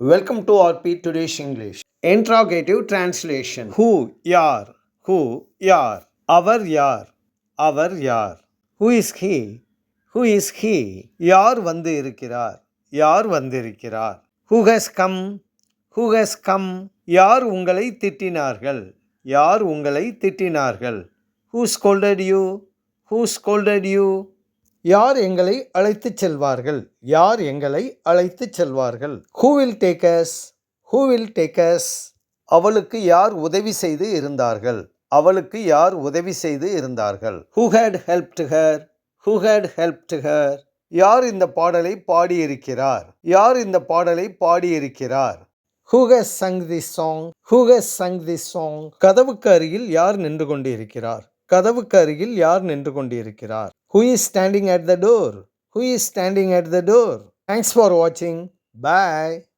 Welcome to RP Today's English. Interrogative translation. Who, யார். Who, யார். அவர் யார். அவர் யார். Who is he? Who is he? யார் வந்து இருக்கிறார். யார் வந்திருக்கிறார். Who has come? Who has come? யார் உங்களை திட்டினார்கள். யார் உங்களை திட்டினார்கள். Who scolded you? Who scolded you? யார் எங்களை அழைத்துச் செல்வார்கள். யார் எங்களை அழைத்துச் செல்வார்கள். Who will take us? Who will take us? அவளுக்கு யார் உதவி செய்து இருந்தார்கள். அவளுக்கு யார் உதவி செய்து இருந்தார்கள். Who had helped her? Who had helped her? யார் இந்த பாடலை பாடியிருக்கிறார். யார் இந்த பாடலை பாடியிருக்கிறார். Who has sung this song? Who has sung this song? கதவுக்கு அருகில் யார் நின்று கொண்டிருக்கிறார். கதவுக்கு அருகில் யார் நின்று கொண்டிருக்கிறார். Who is standing at the door? Who is standing at the door? Thanks for watching. Bye.